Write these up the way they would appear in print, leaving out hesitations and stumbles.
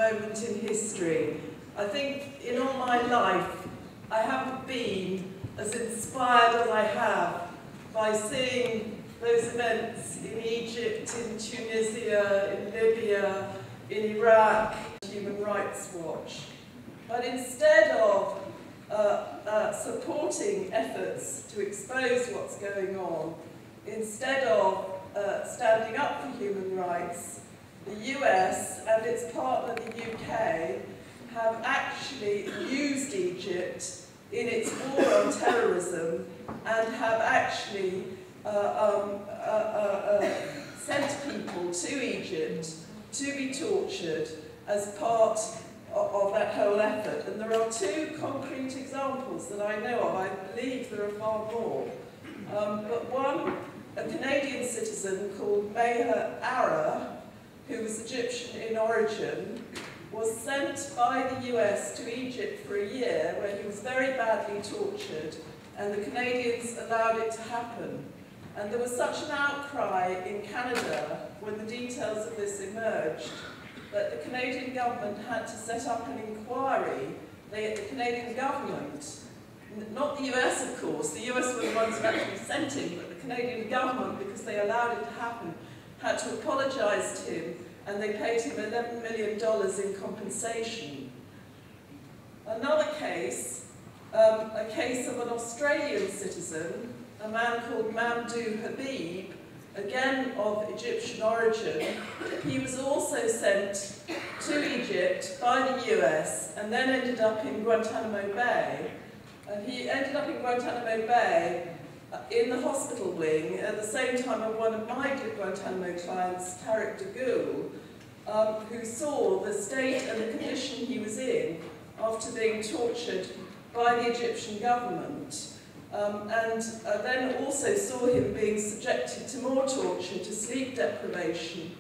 moment in history. I think in all my life, I haven't been as inspired as I have by seeing those events in Egypt, in Tunisia, in Libya, in Iraq, Human Rights Watch. But instead of supporting efforts to expose what's going on, instead of standing up for human rights, the US and its partner the UK have actually used Egypt in its war on terrorism and have actually sent people to Egypt to be tortured as part of that whole effort. And there are two concrete examples that I know of. I believe there are far more. But one, a Canadian citizen called Meher Ara, who was Egyptian in origin, was sent by the US to Egypt for a year where he was very badly tortured, and the Canadians allowed it to happen. And there was such an outcry in Canada when the details of this emerged that the Canadian government had to set up an inquiry. The Canadian government, not the US of course, the US were the ones who actually sent him, but the Canadian government, because they allowed it to happen, had to apologise to him, and they paid him $11 million in compensation. Another case, a case of an Australian citizen, a man called Mamdouh Habib, again of Egyptian origin. He was also sent to Egypt by the US and then ended up in Guantanamo Bay. And he ended up in Guantanamo Bay in the hospital wing at the same time of one of my Guantanamo clients, Tariq Dagul, who saw the state and the condition he was in after being tortured by the Egyptian government. And then also saw him being subjected to more torture, to sleep deprivation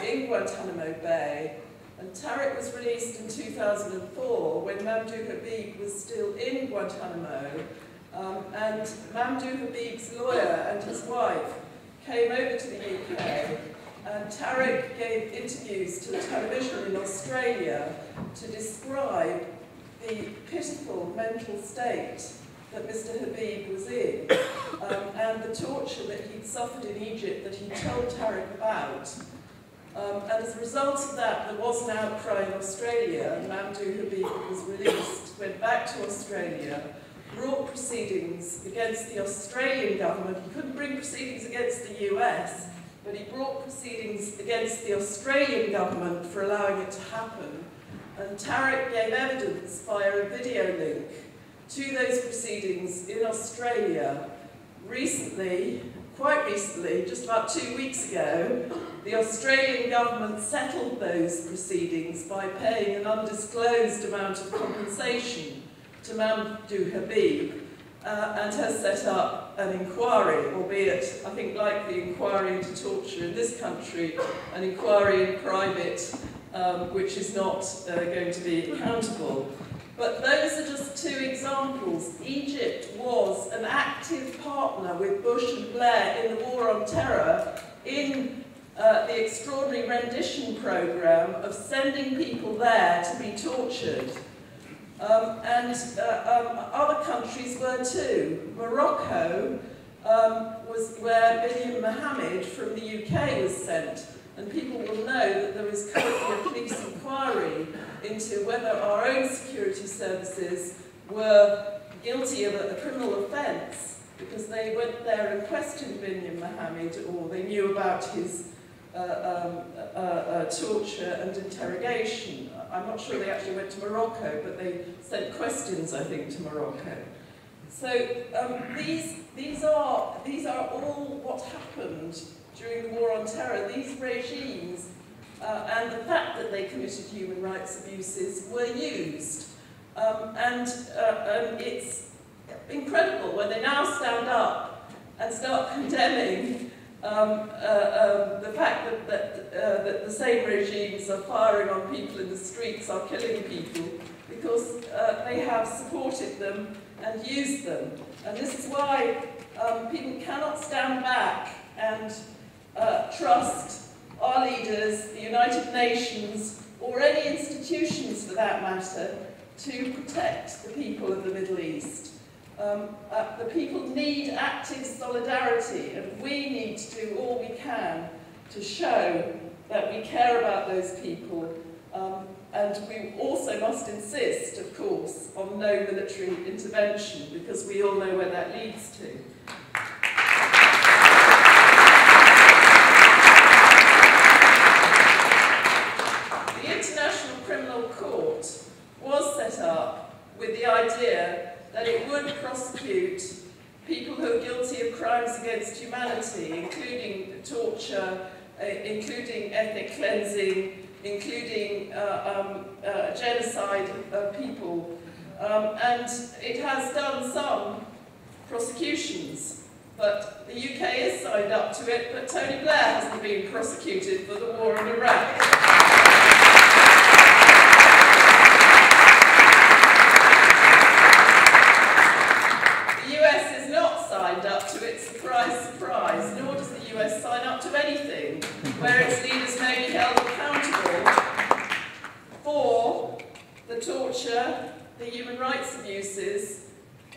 in Guantanamo Bay. And Tariq was released in 2004 when Mamdouh Habib was still in Guantanamo. And Mamdouh Habib's lawyer and his wife came over to the UK, and Tariq gave interviews to the television in Australia to describe the pitiful mental state that Mr. Habib was in, and the torture that he'd suffered in Egypt that he told Tariq about. And as a result of that, there was an outcry in Australia, and Mamdouh Habib was released, went back to Australia, brought proceedings against the Australian government. He couldn't bring proceedings against the US, but he brought proceedings against the Australian government for allowing it to happen. And Tariq gave evidence via a video link to those proceedings in Australia. Recently, quite recently, just about 2 weeks ago, the Australian government settled those proceedings by paying an undisclosed amount of compensation to Mamdouh Habib, and has set up an inquiry, albeit, I think, like the inquiry into torture in this country, an inquiry in private, which is not going to be accountable. But those are just two examples. Egypt was an active partner with Bush and Blair in the war on terror, in the extraordinary rendition programme of sending people there to be tortured. And other countries were too. Morocco was where Benn Mohammed from the UK was sent. And people will know that there is currently a police inquiry into whether our own security services were guilty of a criminal offence, because they went there and questioned Benn Mohammed, or they knew about his torture and interrogation. I'm not sure they actually went to Morocco, but they sent questions, I think, to Morocco. So these are all what happened during the war on terror. These regimes and the fact that they committed human rights abuses were used. And it's incredible when they now stand up and start condemning the fact that the same regimes are firing on people in the streets, are killing people, because they have supported them and used them. And this is why people cannot stand back and trust our leaders, the United Nations, or any institutions for that matter, to protect the people of the Middle East. The people need active solidarity, and we need to do all we can to show that we care about those people. And we also must insist, of course, on no military intervention, because we all know where that leads to. The International Criminal Court was set up with the idea that it would prosecute people who are guilty of crimes against humanity, including torture, including ethnic cleansing, including genocide of people. And it has done some prosecutions, but the UK is signed up to it, but Tony Blair hasn't been prosecuted for the war in Iraq. Up to it, surprise, surprise, nor does the US sign up to anything where its leaders may be held accountable for the torture, the human rights abuses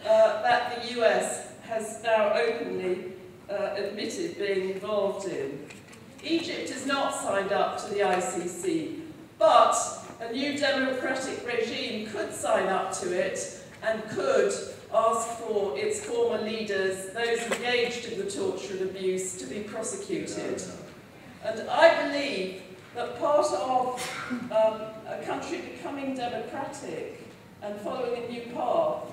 that the US has now openly admitted being involved in. Egypt is not signed up to the ICC, but a new democratic regime could sign up to it and could ask for its former leaders, those engaged in the torture and abuse, to be prosecuted. And I believe that part of a country becoming democratic and following a new path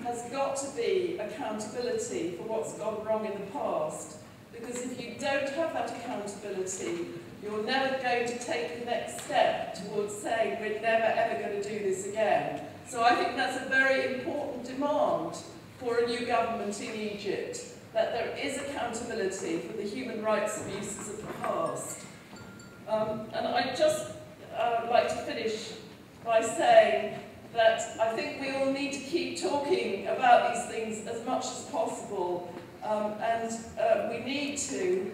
has got to be accountability for what's gone wrong in the past. Because if you don't have that accountability, you're never going to take the next step towards saying we're never ever going to do this again. So I think that's a very important demand for a new government in Egypt, that there is accountability for the human rights abuses of the past. And I'd just like to finish by saying that I think we all need to keep talking about these things as much as possible, and we need to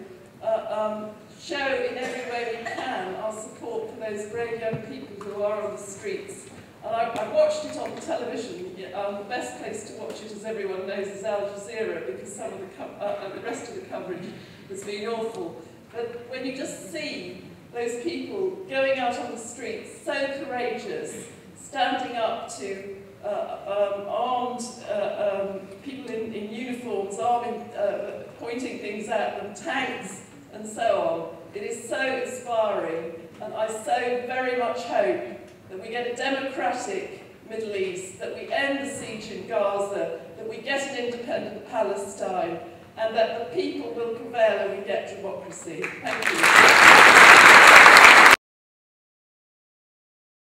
show in every way we can our support for those brave young people who are on the streets. And I watched it on television. The best place to watch it, as everyone knows, is Al Jazeera, because some of the rest of the coverage has been awful. But when you just see those people going out on the streets, so courageous, standing up to armed people in uniforms, pointing things at them, tanks, and so on, it is so inspiring. And I so very much hope that we get a democratic Middle East, that we end the siege in Gaza, that we get an independent Palestine, and that the people will prevail and we get democracy. Thank you.